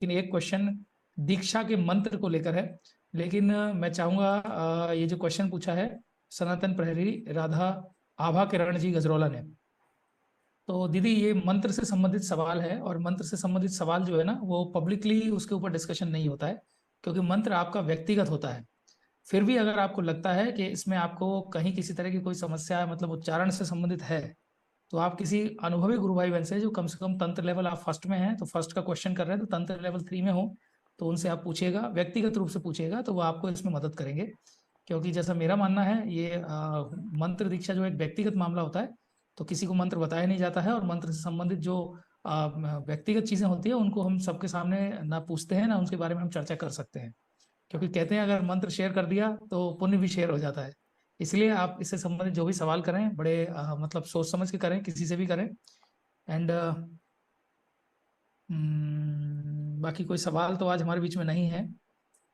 लेकिन एक क्वेश्चन दीक्षा के मंत्र को लेकर है। लेकिन मैं चाहूंगा ये जो क्वेश्चन पूछा है सनातन प्रहरी राधा आभा किरण जी गजरौला ने, तो दीदी ये मंत्र से संबंधित सवाल है, और मंत्र से संबंधित सवाल जो है ना वो पब्लिकली उसके ऊपर डिस्कशन नहीं होता है, क्योंकि मंत्र आपका व्यक्तिगत होता है। फिर भी अगर आपको लगता है कि इसमें आपको कहीं किसी तरह की कोई समस्या मतलब उच्चारण से संबंधित है, तो आप किसी अनुभवी गुरु भाई बहन से, जो कम से कम तंत्र लेवल आप फर्स्ट में हैं, तो फर्स्ट का क्वेश्चन कर रहे हैं तो तंत्र लेवल 3 में हो, तो उनसे आप पूछिएगा, व्यक्तिगत रूप से पूछिएगा, तो वो आपको इसमें मदद करेंगे। क्योंकि जैसा मेरा मानना है, ये मंत्र दीक्षा जो एक व्यक्तिगत मामला होता है, तो किसी को मंत्र बताया नहीं जाता है, और मंत्र से संबंधित जो व्यक्तिगत चीजें होती है उनको हम सबके सामने ना पूछते हैं, ना उनके बारे में हम चर्चा कर सकते हैं। क्योंकि कहते हैं अगर मंत्र शेयर कर दिया तो पुण्य भी शेयर हो जाता है। इसलिए आप इससे संबंधित जो भी सवाल करें बड़े मतलब सोच समझ के करें, किसी से भी करें। एंड बाकी कोई सवाल तो आज हमारे बीच में नहीं है,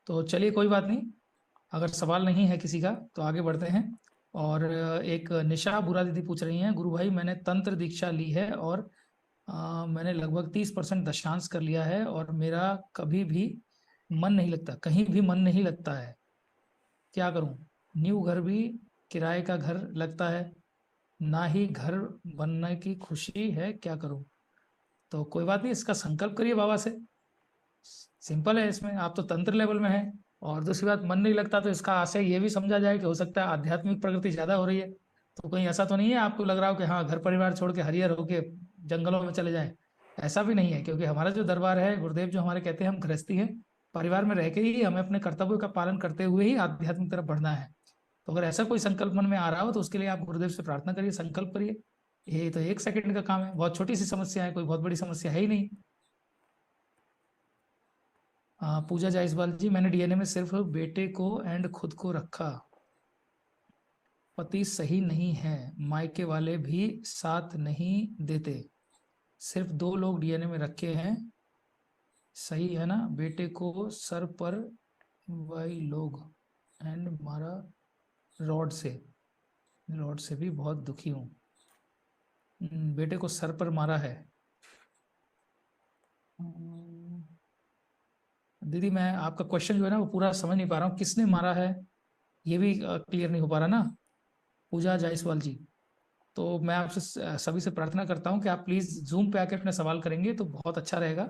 तो चलिए कोई बात नहीं। अगर सवाल नहीं है किसी का तो आगे बढ़ते हैं। और एक निशा बुरा दीदी पूछ रही हैं, गुरु भाई मैंने तंत्र दीक्षा ली है और मैंने लगभग 30% दशांश कर लिया है, और मेरा कभी भी मन नहीं लगता, कहीं भी मन नहीं लगता है, क्या करूं? न्यू घर भी किराए का घर लगता है, ना ही घर बनने की खुशी है, क्या करूं? तो कोई बात नहीं, इसका संकल्प करिए बाबा से। सिंपल है, इसमें आप तो तंत्र लेवल में है। और दूसरी बात, मन नहीं लगता तो इसका आशय ये भी समझा जाए कि हो सकता है आध्यात्मिक प्रगति ज्यादा हो रही है। तो कहीं ऐसा तो नहीं है आपको लग रहा हो कि हाँ घर परिवार छोड़ के हरियर होके जंगलों में चले जाएं? ऐसा भी नहीं है, क्योंकि हमारा जो दरबार है, गुरुदेव जो हमारे कहते हैं हम गृहस्थी हैं, परिवार में रह के ही हमें अपने कर्तव्यों का पालन करते हुए ही आध्यात्मिक तरफ बढ़ना है। तो अगर ऐसा कोई संकल्प मन में आ रहा हो तो उसके लिए आप गुरुदेव से प्रार्थना करिए, संकल्प करिए। ये तो 1 सेकंड का काम है, बहुत छोटी सी समस्या है, कोई बहुत बड़ी समस्या है ही नहीं। पूजा जायसवाल जी, मैंने डीएनए में सिर्फ बेटे को एंड खुद को रखा, पति सही नहीं है, मायके वाले भी साथ नहीं देते, सिर्फ 2 लोग डीएनए में रखे हैं, सही है ना? बेटे को सर पर वही लोग एंड मारा रॉड से, रॉड से भी बहुत दुखी हूँ। बेटे को सर पर मारा है। हम्म, दीदी मैं आपका क्वेश्चन जो है ना वो पूरा समझ नहीं पा रहा हूँ, किसने मारा है ये भी क्लियर नहीं हो पा रहा ना। पूजा जायसवाल जी, तो मैं आपसे सभी से प्रार्थना करता हूँ कि आप प्लीज जूम पे आके अपने सवाल करेंगे तो बहुत अच्छा रहेगा,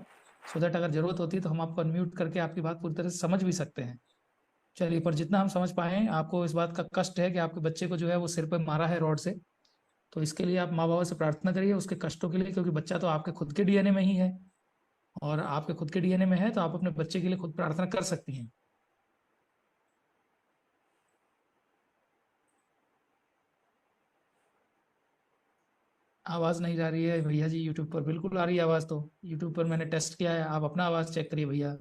सो दैट अगर जरूरत होती है तो हम आपको अनम्यूट करके आपकी बात पूरी तरह से समझ भी सकते हैं। चलिए, पर जितना हम समझ पाए, आपको इस बात का कष्ट है कि आपके बच्चे को जो है वो सिर पे मारा है रॉड से। तो इसके लिए आप माँ बाबा से प्रार्थना करिए उसके कष्टों के लिए, क्योंकि बच्चा तो आपके खुद के डीएनए में ही है, और आपके खुद के डीएनए में है तो आप अपने बच्चे के लिए खुद प्रार्थना कर सकती हैं। आवाज नहीं आ रही है भैया जी यूट्यूब पर? बिल्कुल आ रही है आवाज, तो यूट्यूब पर मैंने टेस्ट किया है, आप अपना आवाज चेक करिए भैया।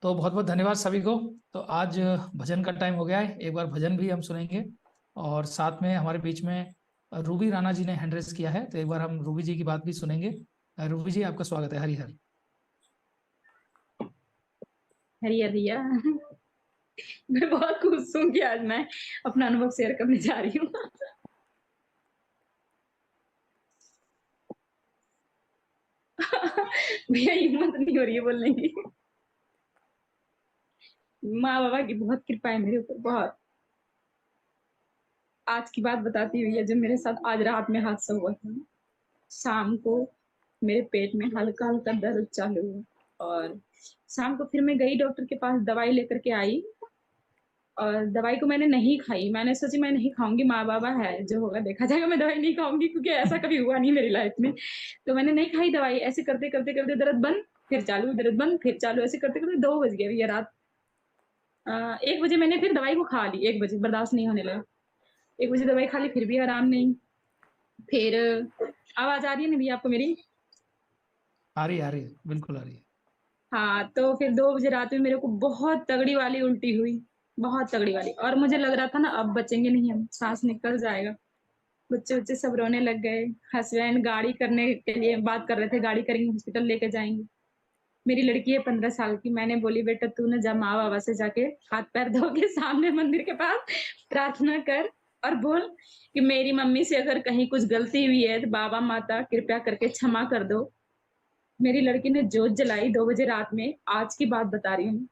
तो बहुत बहुत धन्यवाद सभी को। तो आज भजन का टाइम हो गया है, एक बार भजन भी हम सुनेंगे, और साथ में हमारे बीच में रूबी राणा जी ने हैंड रेस किया है, तो एक बार हम रूबी जी की बात भी सुनेंगे। रूबी जी आपका स्वागत है, हरी हर। हरिया भैया। मैं बहुत खुश हूँ कि आज मैं अपना अनुभव शेयर करने जा रही हूँ। भैया हिम्मत नहीं हो रही है बोलने की। माँ बाबा की बहुत कृपा है मेरे ऊपर, बहुत। आज की बात बताती हुई है, जब मेरे साथ आज रात में हादसा हुआ था, शाम को मेरे पेट में हल्का हल्का दर्द चालू हुआ, और शाम को फिर मैं गई डॉक्टर के पास, दवाई लेकर के आई, और दवाई को मैंने नहीं खाई। मैंने सोची मैं नहीं खाऊंगी, माँ बाबा है, जो होगा देखा जाएगा, मैं दवाई नहीं खाऊंगी, क्योंकि ऐसा कभी हुआ नहीं मेरी लाइफ में। तो मैंने नहीं खाई दवाई। ऐसे करते करते करते दर्द बंद फिर चालू, दर्द बंद फिर चालू, ऐसे करते करते 2 बज गए भैया रात। 1 बजे मैंने फिर दवाई को खा ली, 1 बजे बर्दाश्त नहीं होने लगा। 1 बजे दवाई खा ली, फिर भी आराम नहीं। फिर आवाज आ रही है ना भैया आपको मेरी? आ रही है, बिल्कुल आ रही है। हाँ, तो फिर 2 बजे रात में मेरे को बहुत तगड़ी वाली उल्टी हुई, बहुत तगड़ी वाली, और मुझे लग रहा था ना अब बचेंगे नहीं हम, सांस निकल जाएगा। बच्चे बच्चे सब रोने लग गए। हस्बैंड गाड़ी करने के लिए बात कर रहे थे, गाड़ी करेंगे, हॉस्पिटल लेके जाएंगे। मेरी लड़की है 15 साल की। मैंने बोली बेटा तू ना जा माँ बाबा से जाके हाथ पैर धो के सामने मंदिर के पास प्रार्थना कर, और बोल कि मेरी मम्मी से अगर कहीं कुछ गलती हुई है तो बाबा माता कृपया करके क्षमा कर दो। मेरी लड़की ने जोत जलाई 2 बजे रात में, आज की बात बता रही हूँ।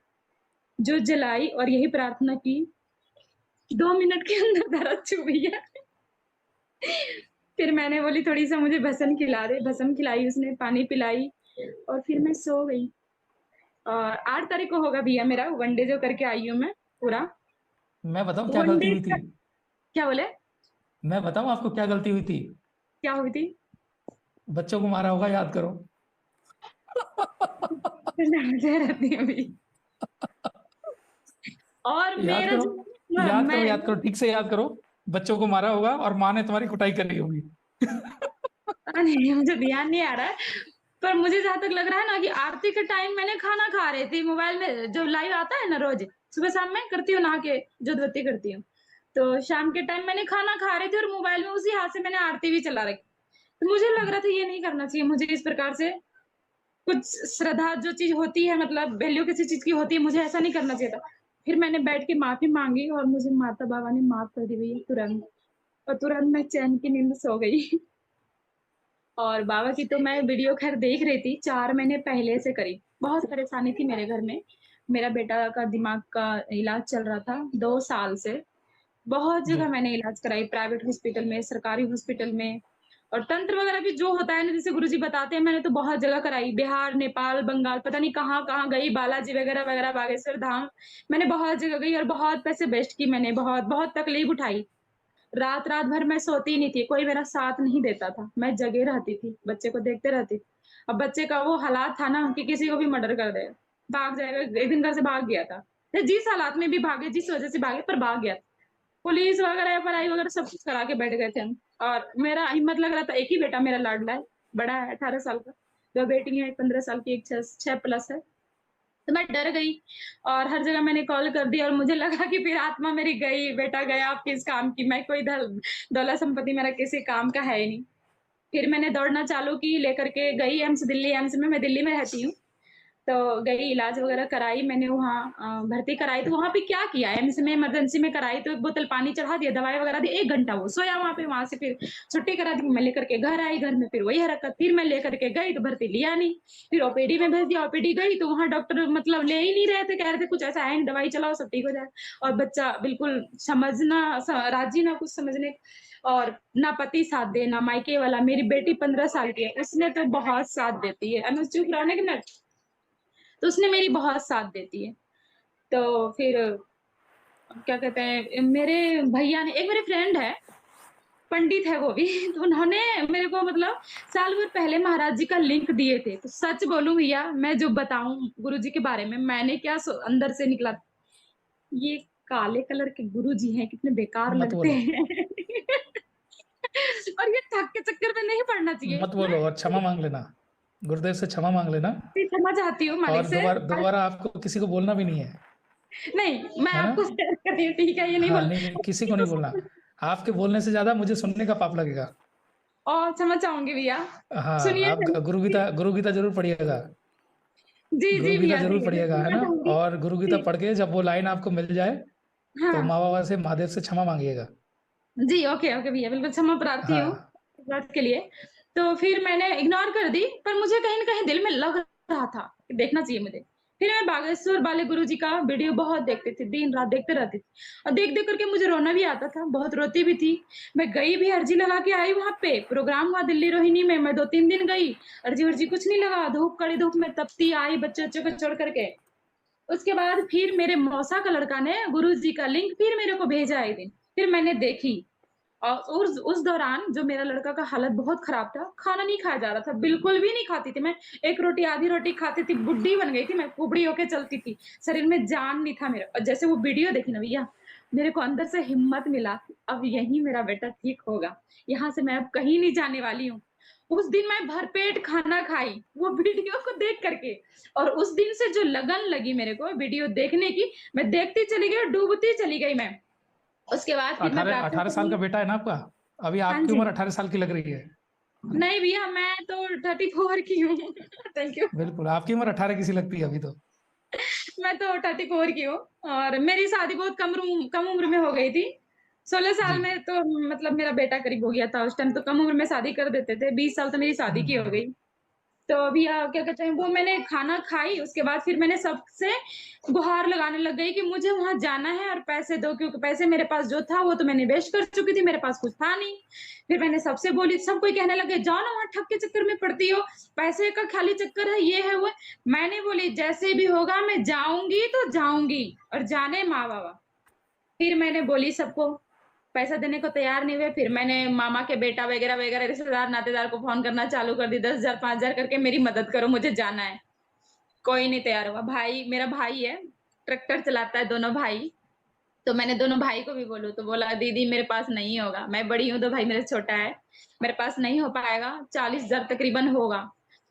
जोत जलाई और यही प्रार्थना की, 2 मिनट के अंदर दर्द छूट गया। फिर मैंने बोली थोड़ी-सा मुझे भस्म खिला दे, भस्म खिलाई उसने, पानी पिलाई और फिर मैं सो गई। 8 तारीख को होगा भैया मेरा वनडे जो करके आई हूँ मैं पूरा। मैं बताऊं क्या गलती वनडे हुई थी? का क्या बोले? मैं बताऊं आपको क्या गलती हुई थी? क्या हुई थी? बच्चों को मारा होगा, याद करो। मुझे रहती है अभी। और याद मेरा करो, जो याद करो, मैं याद करो, ठीक से याद करो। बच्चों को मारा होगा और माँ ने तुम्हारी कुटाई करी होगी। पता नहीं मुझे ध्यान नहीं आ रहा है। पर मुझे जहाँ तक लग रहा है ना कि आरती के टाइम मैंने खाना खा रही थी मोबाइल में जो लाइव आता है ना रोज़, सुबह-शाम मैं करती हूँ नहा के जोतबत्ती करती हूँ। तो शाम के टाइम मैंने खाना खा रही थी और मोबाइल में उसी हाथ से मैंने आरती भी चला रखी। तो मुझे लग रहा था ये नहीं करना चाहिए मुझे इस प्रकार से कुछ श्रद्धा जो चीज़ होती है मतलब वैल्यू किसी चीज़ की होती है, मुझे ऐसा नहीं करना चाहिए था। फिर मैंने बैठ के माफ़ी माँगी और मुझे माता बाबा ने माफ़ कर दी भैया तुरंत और तुरंत मैं चैन की नींद सो गई। और बाबा की तो मैं वीडियो ख़ैर देख रही थी 4 महीने पहले से करीब। बहुत परेशानी थी मेरे घर में। मेरा बेटा का दिमाग का इलाज चल रहा था 2 साल से। बहुत जी। जगह मैंने इलाज कराई, प्राइवेट हॉस्पिटल में, सरकारी हॉस्पिटल में और तंत्र वगैरह भी जो होता है ना, जैसे गुरुजी बताते हैं, मैंने तो बहुत जगह कराई। बिहार, नेपाल, बंगाल, पता नहीं कहाँ-कहाँ गई, बालाजी वगैरह-वगैरह, बागेश्वर धाम। मैंने बहुत जगह गई और बहुत पैसे वेस्ट की मैंने, बहुत, बहुत तकलीफ उठाई। रात-रात भर मैं सोती नहीं थी, कोई मेरा साथ नहीं देता था। मैं जगे रहती थी, बच्चे को देखते रहती थी। अब बच्चे का वो हालात था ना कि किसी को भी मर्डर कर देगा, भाग जाएगा। एक दिन घर से भाग गया था। जिस हालात में भी भागे, जिस वजह से भागे पर भाग गया। पुलिस वगैरह, एफआईआर वगैरह सब कुछ करा के बैठ गए थे हम और मेरा हिम्मत लग रहा था एक ही बेटा मेरा लाडला है, बड़ा है 18 साल का। 2 बेटी हैं, एक 15 साल की, एक 6 प्लस है। तो मैं डर गई और हर जगह मैंने कॉल कर दी और मुझे लगा कि फिर आत्मा मेरी गई, बेटा गया अब किस काम की, मैं कोई दौलत संपत्ति मेरा किसी काम का है ही नहीं। फिर मैंने दौड़ना चालू की, लेकर के गई एम्स दिल्ली एम्स में, मैं दिल्ली में रहती हूँ। तो गई इलाज वगैरह कराई मैंने वहाँ भर्ती कराई तो वहाँ पे क्या किया एम्स में इमरजेंसी में कराई तो 1 बोतल पानी चढ़ा दिया, दवाई वगैरह दी, 1 घंटा वो सोया वहाँ पे, वहाँ से फिर छुट्टी करा दी, मैं लेकर के घर आई, घर में फिर वही हरकत, फिर मैं लेकर के गई तो भर्ती लिया नहीं, फिर ओपीडी में भेज दिया, ओपीडी गई तो वहाँ डॉक्टर मतलब ले ही नहीं रहे थे, कह रहे थे कुछ ऐसा है नहीं, दवाई चलाओ सब ठीक हो जाए और बच्चा बिल्कुल राजी ना कुछ समझने और ना पति साथ दे, ना मायके वाला, मेरी बेटी 15 साल की है, उसने तो बहुत साथ देती है, अनुज चुप रहो ना कि मैं तो उसने मेरी बहुत साथ देती है। तो फिर क्या कहते हैं, मेरे भैया ने एक मेरे फ्रेंड है, पंडित है वो भी, तो उन्होंने मेरे को मतलब साल भर पहले महाराज जी का लिंक दिए थे। तो सच बोलूँ भैया, मैं जो बताऊँ गुरुजी के बारे में, मैंने क्या अंदर से निकला, ये काले कलर के गुरुजी हैं, कितने बेकार मत लगते बोलो, हैं। और ये ठग के चक्कर में नहीं पड़ना चाहिए। मत बोलो, और क्षमा मांग लेना, गुरुदेव से क्षमा मांग लेना। मैं क्षमा चाहती हूँ मालिक और से। दोबारा दोबारा आपको किसी को बोलना भी नहीं है, नहीं, मैं है ना? आपको शेयर कर रही हूँ, ठीक है? ये नहीं हाँ, बोल नहीं नहीं, किसी को नहीं बोलना। आपके बोलने से ज्यादा मुझे सुनने का पाप लगेगा। और क्षमा चाहूँगी भैया। हाँ, सुनिए आप गुरु गीता जरूर पढ़िएगा। जी, गुरु जी गीता भैया, जरूर जी, पढ़िएगा, है सुनना ना? चाहूँगी। और गुरु गीता जी, पढ़ के जब वो लाइन आपको मिल जाए तो हाँ। माँ बाबा से, महादेव से क्षमा मांगिएगा। जी, ओके, ओके भैया, बिल्कुल क्षमा प्रार्थी हूँ हाँ। इस बात के लिए। तो फिर मैंने इग्नोर कर दी, पर मुझे कहीं न कहीं दिल में लग रहा था कि देखना चाहिए मुझे। फिर मैं बागेश्वर वाले गुरुजी का वीडियो बहुत देखती थी, दिन-रात देखते रहती थी और देख-देख कर के मुझे रोना भी आता था, बहुत रोती भी थी। मैं गई भी अर्जी लगा के आई वहाँ पे, प्रोग्राम हुआ दिल्ली रोहिणी में, मैं 2-3 दिन गई, अर्जी-वर्जी कुछ नहीं लगा, धूप कड़ी धूप में तपती आई बच्चे-वच्चों को छोड़ कर के। उसके बाद फिर मेरे मौसा का लड़का ने गुरुजी का लिंक फिर मेरे को भेजा एक दिन, फिर मैंने देखी और उस दौरान जो मेरा लड़का का हालत बहुत खराब था, खाना नहीं खाया जा रहा था, बिल्कुल भी नहीं खाती थी मैं, 1 रोटी, आधी रोटी खाती थी, बुड्ढी बन गई थी मैं, कुबड़ी होके चलती थी, शरीर में जान नहीं था मेरा और जैसे वो वीडियो देखी ना भैया, मेरे को अंदर से हिम्मत मिला, अब यहीं मेरा बेटा ठीक होगा, यहाँ से मैं अब कहीं नहीं जाने वाली हूँ। उस दिन मैं भरपेट खाना खाई, वो वीडियो को देख कर के और उस दिन से जो लगन लगी मेरे को वीडियो देखने की, मैं देखती चली गई और डूबती चली गई मैं। उसके बाद फिर मैं 18 प्रार्थना 18 साल करी। का बेटा है ना आपका? अभी हाँ आपकी जी। उम्र 18 साल की लग रही है। नहीं भैया मैं तो 34 की हूँ। Thank you. बिल्कुल, आपकी उम्र 18 की सी लगती है अभी तो। मैं तो 34 की हूँ और मेरी शादी बहुत कम उम्र में हो गई थी। 16 जी। साल में तो मतलब मेरा बेटा करीब हो गया था, उस टाइम तो कम उम्र में शादी कर देते थे, 20 साल तो मेरी शादी की हो हुँ। गई। तो भैया क्या कहते हैं, वो मैंने खाना खाई, उसके बाद फिर मैंने सबसे गुहार लगाने लग गई कि मुझे वहाँ जाना है और पैसे दो, क्योंकि पैसे मेरे पास जो था वो तो मैंने वेस्ट कर चुकी थी, मेरे पास कुछ था नहीं। फिर मैंने सबसे बोली, सब कोई कहने लगे, जाओ ना वहाँ ठग के चक्कर में पड़ती हो, पैसे का खाली चक्कर है, ये है वो है। मैंने बोली जैसे भी होगा मैं जाऊँगी तो जाऊँगी, और जाने माँ बाबा। फिर मैंने बोली सबको, पैसा देने को तैयार नहीं हुए, फिर मैंने मामा के बेटा वगैरह-वगैरह रिश्तेदार, नातेदार को फ़ोन करना चालू कर दी, 10,000 5,000 करके, मेरी मदद करो, मुझे जाना है। कोई नहीं तैयार हुआ। भाई, मेरा भाई है, ट्रैक्टर चलाता है, दोनों भाई। तो मैंने दोनों भाई को भी बोलूँ, तो बोला दीदी मेरे पास नहीं होगा, मैं बड़ी हूँ तो भाई मेरा छोटा है, मेरे पास नहीं हो पाएगा, 40,000 तकरीबन होगा।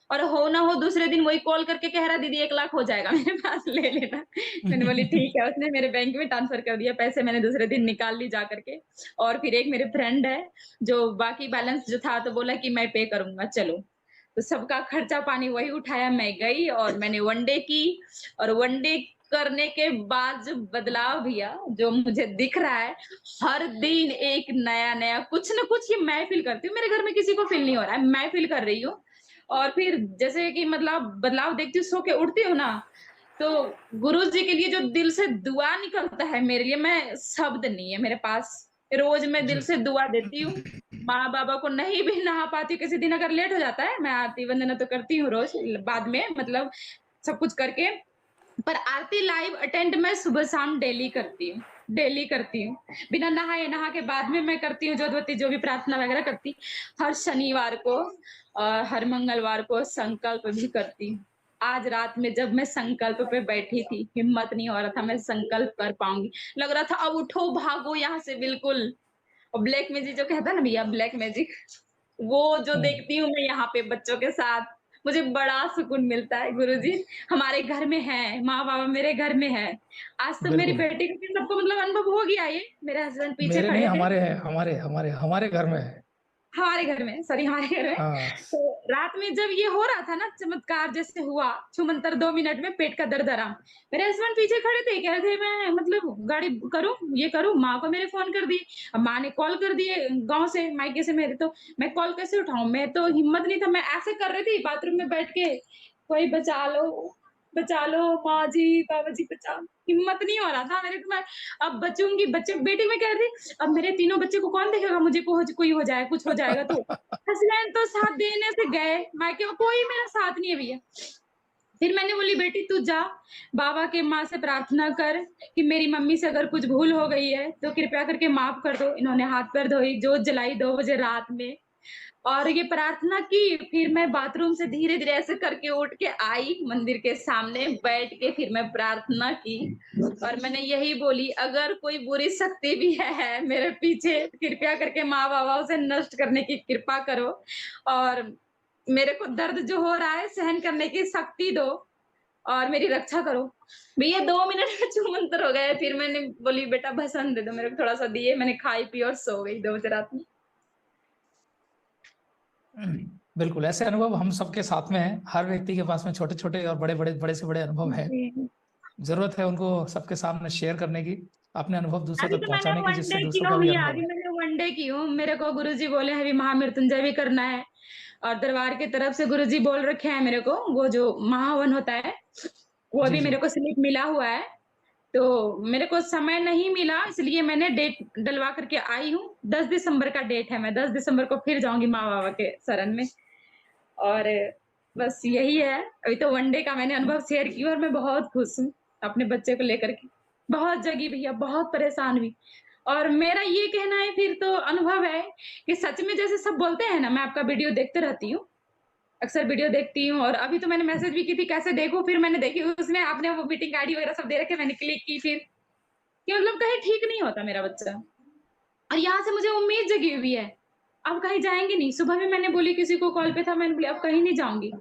और हो ना हो दूसरे दिन वही कॉल करके कह रहा दीदी 1 लाख हो जाएगा मेरे पास, ले लेना। मैंने बोली ठीक है, उसने मेरे बैंक में ट्रांसफर कर दिया, पैसे मैंने दूसरे दिन निकाल ली जा करके। और फिर एक मेरे फ्रेंड है, जो बाकी बैलेंस जो था तो बोला कि मैं पे करूँगा, चलो। तो सबका खर्चा पानी वही उठाया, मैं गई और मैंने वनडे की, और वनडे करने के बाद जो बदलाव भैया जो मुझे दिख रहा है, हर दिन एक नया-नया कुछ न कुछ ये मैं फ़ील करती हूँ, मेरे घर में किसी को फ़ील नहीं हो रहा है, मैं फ़ील कर रही हूँ। और फिर जैसे कि मतलब बदलाव देखती हूँ, सो के उठती हूँ ना, तो गुरुजी के लिए जो दिल से दुआ निकलता है मेरे लिए, मैं शब्द नहीं है मेरे पास। रोज़ मैं दिल जी। से दुआ देती हूँ। माँ-बाबा को नहीं भी नहा पाती हूँ, किसी दिन अगर लेट हो जाता है, मैं आरती वंदना तो करती हूँ रोज़ बाद में, मतलब सब कुछ करके। पर आरती लाइव अटेंड मैं सुबह-शाम डेली करती हूँ, डेली करती हूँ। बिना नहाए, नहा के बाद में मैं करती हूँ जोतवती जो भी प्रार्थना वगैरह करती, हर शनिवार को और हर मंगलवार को संकल्प भी करती हूँ। आज रात में जब मैं संकल्प पे बैठी थी, हिम्मत नहीं हो रहा था मैं संकल्प कर पाऊँगी। लग रहा था अब उठो, भागो यहाँ से बिल्कुल। और ब्लैक मैजिक जो कहता है ना भैया, ब्लैक मैजिक, वो जो हुँ, देखती हूँ मैं यहाँ पे बच्चों के साथ, मुझे बड़ा सुकून मिलता है। गुरुजी हमारे घर में हैं, माँ-बाबा मेरे घर में हैं। आज तो मेरी बिल्कुल। बेटी को भी सबको मतलब अनुभव हो गया ये, मेरे हस्बैंड पीछे मेरे नहीं, खड़े थे। हमारे हैं, हमारे घर में है। हमारे घर में, सॉरी हमारे घर में। हाँ, तो रात में जब ये हो रहा था ना चमत्कार जैसे हुआ, छूमंतर 2 मिनट में पेट का दर्द आराम। मेरे हस्बैंड पीछे खड़े थे, कह रहे थे मैं मतलब गाड़ी करूँ, ये करूँ, माँ को मेरे फ़ोन कर दिए। अब माँ ने कॉल कर दिए गाँव से, मायके से मेरे, तो मैं कॉल कैसे उठाऊँ? मैं तो हिम्मत नहीं था, मैं ऐसे कर रही थी बाथरूम में बैठ के, कोई बचा लो माँ जी, बाबा जी बचाओ। हिम्मत नहीं हो रहा था मेरे को, मैं अब बचूँगी, बच्चे बेटी मैं कह रही थी, अब मेरे तीनों बच्चे को कौन देखेगा मुझे, कोई हो जाए, कुछ हो जाएगा तो। हस्बैंड तो साथ देने से गए, मायके में कोई मेरा साथ नहीं है भैया। फिर मैंने बोली बेटी तू जा, बाबा के माँ से प्रार्थना कर कि मेरी मम्मी से अगर कुछ भूल हो गई है तो कृपया करके माफ कर दो। इन्होंने हाथ पैर धोई, जोत जलाई 2 बजे रात में और ये प्रार्थना की। फिर मैं बाथरूम से धीरे-धीरे ऐसे करके उठ के आई, मंदिर के सामने बैठ के फिर मैं प्रार्थना की और मैंने यही बोली, अगर कोई बुरी शक्ति भी है मेरे पीछे, कृपया करके माँ-बाबा उसे नष्ट करने की कृपा करो और मेरे को दर्द जो हो रहा है सहन करने की शक्ति दो और मेरी रक्षा करो। भैया 2 मिनट में छूमंतर हो गए, फिर मैंने बोली बेटा भस्म दे दो मेरे को थोड़ा-सा, दिए, मैंने खाई पी और सो गई 2 बजे रात में। बिल्कुल, ऐसे अनुभव हम सबके साथ में हैं। हर व्यक्ति के पास में छोटे-छोटे और बड़े-बड़े, बड़े से बड़े अनुभव हैं। जी। ज़रूरत है उनको सबके सामने शेयर करने की, अपने अनुभव दूसरों अभी तक तो मैंने पहुँचाने की, वन जिससे डे की दूसरों हूँ का भी भैया, अनुभव अभी हो। मैंने वन डे की हूँ। मेरे को गुरुजी बोले हैं अभी महामृत्युंजय भी करना है और दरबार की तरफ से गुरुजी बोल रखे हैं मेरे को, वो जो महाहवन होता है, वो जी, अभी जी। मेरे को स्लिप मिला हुआ है। तो मेरे को समय नहीं मिला इसलिए मैंने डेट डलवा करके आई हूँ। 10 दिसंबर का डेट है, मैं 10 दिसंबर को फिर जाऊँगी माँ-बाबा के शरण में और बस यही है। अभी तो वन डे का मैंने अनुभव शेयर किया और मैं बहुत खुश हूँ, अपने बच्चे को लेकर के। बहुत जगी भैया, बहुत परेशान हुई और मेरा ये कहना है फिर तो अनुभव है कि सच में जैसे सब बोलते हैं ना, मैं आपका वीडियो देखते रहती हूँ, अक्सर वीडियो देखती हूँ और अभी तो मैंने मैसेज भी की थी कैसे देखूँ, फिर मैंने देखी उसमें आपने वो मीटिंग आईडी वगैरह सब दे रखे, मैंने क्लिक की फिर कि मतलब कहीं ठीक नहीं होता मेरा बच्चा और यहाँ से मुझे उम्मीद जगी हुई है, अब कहीं जाएँगे नहीं। सुबह भी मैंने बोली किसी को कॉल पे था, मैंने बोली अब कहीं नहीं जाऊँगी।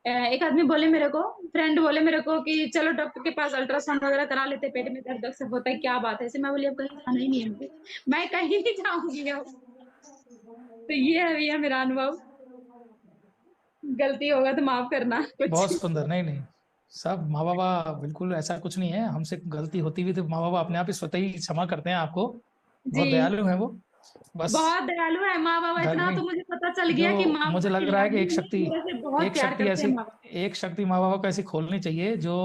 एक आदमी बोले मेरे को, फ्रेंड बोले मेरे को कि चलो डॉक्टर के पास अल्ट्रासाउंड वगैरह करा लेते, पेट में दर्द अक्सर होता है, क्या बात है? ऐसे मैं बोली अब कहीं जाना ही नहीं है मुझे, मैं कहीं नहीं जाऊँगी अब। तो ये है भैया मेरा अनुभव, गलती होगा तो माफ़ करना बहुत कुछ। सुंदर, नहीं, नहीं। सब माँ-बाबा बिल्कुल ऐसा कुछ नहीं है, हमसे गलती होती भी तो माँ-बाबा अपने आप ही स्वतः ही क्षमा करते हैं आपको, जी, बहुत दयालु हैं वो। बस बहुत दयालु है माँ बाबा, घर इतना में तो मुझे पता चल जो गया कि माँ मुझे बाबा लग की रहा है कि लाडली है, मेरे से बहुत एक प्यार शक्ति करते ऐसी हैं माँ बाबा। एक शक्ति माँ बाबा को ऐसी खोलनी चाहिए जो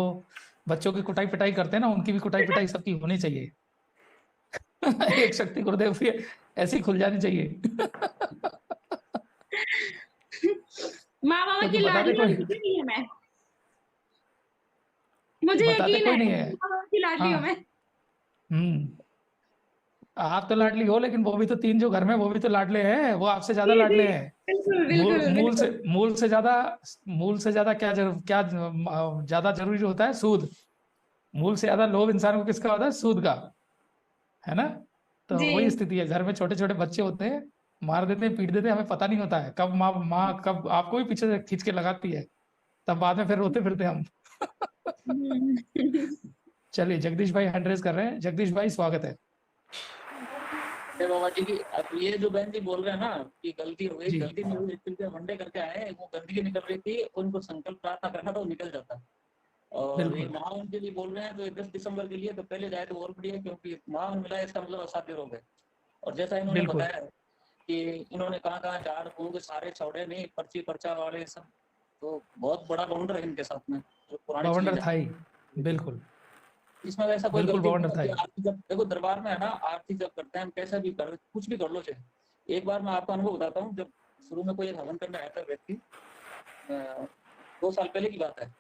बच्चों की कुटाई पिटाई करते हैं ना, उनकी भी कुटाई पिटाई सबकी होनी चाहिए। एक शक्ति गुरुदेव की ऐसी खुल जानी चाहिए। माँ बाबा की क्योंकि लाडली और कुछ नहीं है मैं, मुझे बताते यकीन कोई है नहीं है। माँ बाबा की लाडली हूँ हाँ। मैं। हम्म। आप तो लाडली हो, लेकिन वो भी तो तीन जो घर में, वो भी तो लाडले हैं, वो आपसे ज्यादा जी जी, लाडले हैं। बिल्कुल मूल बिल्कुल मूल से बिल्कुल। मूल से ज्यादा क्या ज्यादा जरूरी होता है? सूद। मूल से ज्यादा लोभ इंसान को किसका होता है? सूद का। है ना? तो जी वही स्थिति है, घर में छोटे छोटे बच्चे होते हैं, मार देते हैं, पीट देते हैं, हमें पता नहीं होता है कब माँ माँ कब आपको भी पीछे से खींच के लगाती है, तब बाद में फिर रोते फिरते हम। हम्म। चलिए, जगदीश भाई हैंड रेज कर रहे हैं। जगदीश भाई स्वागत है। अरे बाबा जी की, अब ये जो बहन जी बोल रहे हैं ना कि गलती हो गई, जी गलती नहीं हुई, एक्चुअली वनडे करके आए, वो गंदगी निकल रही थी, उनको संकल्प प्रार्थना करना था, वो निकल जाता। और ये बिल्कुल महावन के लिए बोल रहे हैं तो 10 दिसंबर के लिए तो पहले जाए तो और बढ़िया, क्योंकि महावन मिला है, इसका मतलब असाध्य रोग है। और जैसा इन्होंने बिल्कुल। बताया कि इन्होंने कहाँ कहाँ झाड़ फूक सारे छौड़े नहीं, पर्ची पर्चा वाले सब, तो बहुत बड़ा बाउंडर है इनके साथ में, जो पुरानी चली बवंडर था ही। जाती। बिल्कुल इसमें वैसा कोई बिल्कुल गलती नहीं बवंडर था होती। ही। आरती जब देखो दरबार में है ना, आरती जब करते हैं हम, कैसा भी कर, कुछ भी कर लो चाहे। एक बार मैं आपको अनुभव बताता हूँ, जब शुरू में कोई एक हवन करने आया था व्यक्ति, 2 साल पहले की बात है,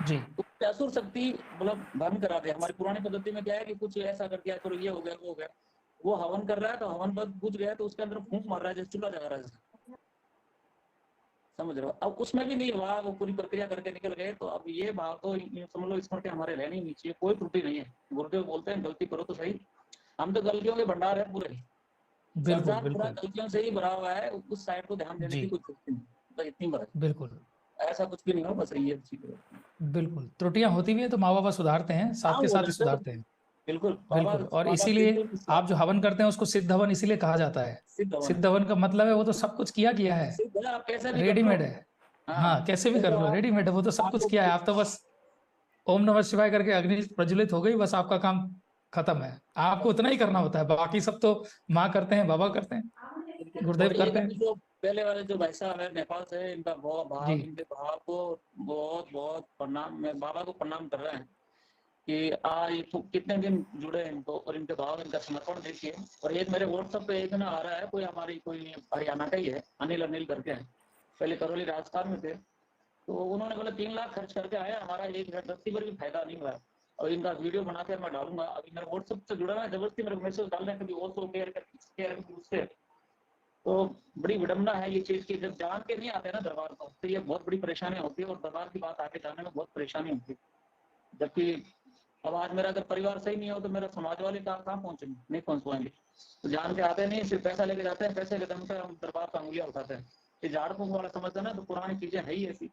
जी तो असुर शक्ति मतलब भंग करा दे। हमारी पुरानी पद्धति में क्या है कि कुछ ऐसा कर दिया, चलो ये हो गया वो हो गया। वो हवन कर रहा है तो हवन बस बुझ गया, तो उसके अंदर फूंक मार रहा है जैसे चूल्हा जला रहा है, समझ रहे हो? अब उसमें भी नहीं हुआ, वो पूरी प्रक्रिया करके निकल गए। तो अब ये भाव तो समझ लो स्मरण के हमारे रहनी नहीं चाहिए, कोई त्रुटि नहीं है। गुरुदेव बोलते हैं गलती करो तो सही, हम तो गलतियों के भंडार है पूरे, बिल्कुल संसार पूरा बिल्कुल। गलतियों से ही भरा हुआ है, उस साइड को ध्यान देने जी की कोई जरूरत नहीं, बस इतनी बात बिल्कुल है। ऐसा कुछ भी नहीं हो, बस ये चीज। बिल्कुल। त्रुटियां होती भी है तो माँ बाबा सुधारते हैं, हाँ साथ के वो साथ ही जानते हो, सुधारते हैं। बिल्कुल बाबा, बिल्कुल। और बाबा इसीलिए बिल्कुल आप जो हवन करते हैं उसको सिद्ध हवन इसीलिए कहा जाता है। सिद्ध हवन है, सिद्ध हवन का मतलब है वो तो सब कुछ किया किया है, सिद्ध है, आप कैसे भी कर लो। रेडीमेड है। हाँ, हाँ, कैसे भी कर देखो लो, आप, रेडीमेड है, वो तो सब कुछ आपको किया है। आप तो बस ओम नमः शिवाय करके अग्नि प्रज्वलित हो गई, बस आपका काम खत्म है। आपको उतना ही करना होता है, बाकी सब तो माँ करते हैं, बाबा करते हैं, और गुरुदेव एक करते अभी हैं। जो पहले वाले जो भाई साहब है नेपाल से, इनका बहुत जी भाव, इनके भाव को बहुत बहुत प्रणाम, मैं बाबा को प्रणाम कर रहे हैं कि ये तो कितने दिन जुड़े हैं इनको, और इनके भाव, इनका समर्पण देखिए। और एक मेरे व्हाट्सएप पे एक ना आ रहा है, कोई हमारी कोई हरियाणा का ही है, अनिल अनिल करके है, पहले करौली राजस्थान में थे। तो उन्होंने बोला 3 लाख खर्च करके आया, हमारा 1 पर भी फायदा नहीं हुआ। और इनका वीडियो बनाकर मैं डालूंगा। अभी मेरे व्हाट्सएप से जुड़ा है, जबरदस्ती मेरे मैसेज डाल रहे हैं, कभी वो तो केयर उससे। तो बड़ी विडम्बना है ये चीज की, जब जान के नहीं आते ना दरबार को, तो ये बहुत बड़ी परेशानी होती है, और दरबार की बात आगे जाने में बहुत परेशानी होती है। जबकि अब आज मेरा अगर परिवार सही नहीं हो तो मेरा समाज वाले कहाँ पहुंचेंगे, नहीं पहुंच पाएंगे। तो जान के आते नहीं, सिर्फ पैसा लेके जाते हैं, पैसे के दम पे हम दरबार पर उंगलियां उठाते हैं। ये झाड़ फूक वाला समझते हैं ना, तो पुरानी चीजें है ही ऐसी,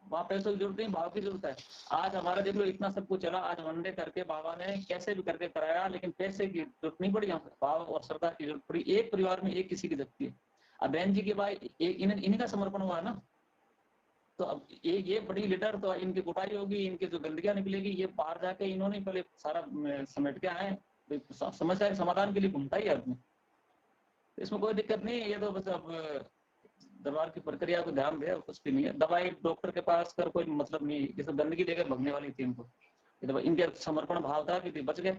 वहाँ पैसों की जरूरत नहीं, भाव की जरूरत है। आज हमारा देख लो इतना सब कुछ चला, आज वनडे करके बाबा ने कैसे भी करके कराया, लेकिन पैसे की जरूरत नहीं पड़ी, यहाँ भाव और श्रद्धा की जरूरत पड़ी। एक परिवार में एक किसी की जरूरत है। अब बहन जी के भाई इन्हीं का समर्पण हुआ ना, तो अब ये बड़ी लीडर, तो इनकी कुटाई होगी, इनकी जो गंदगियां निकलेगी, ये बाहर जाके इन्होंने पहले सारा समेट के आए, समस्या के समाधान के लिए घूमता ही है आदमी। तो इसमें कोई दिक्कत नहीं है, ये तो बस अब दरबार की प्रक्रिया को ध्यान दे, कुछ भी नहीं है। दवाई डॉक्टर के पास कर कोई मतलब नहीं, ये सब गंदगी देकर भगने वाली थी इनको। इनके समर्पण भाव था कि बच गए,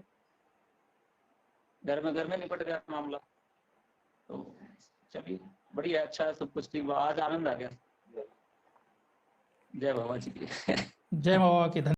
घर में निपट गया मामला। तो चलिए बढ़िया, अच्छा है, सब कुछ ठीक। आज आनंद आ गया। जय बाबा जी की। जय बाबा की।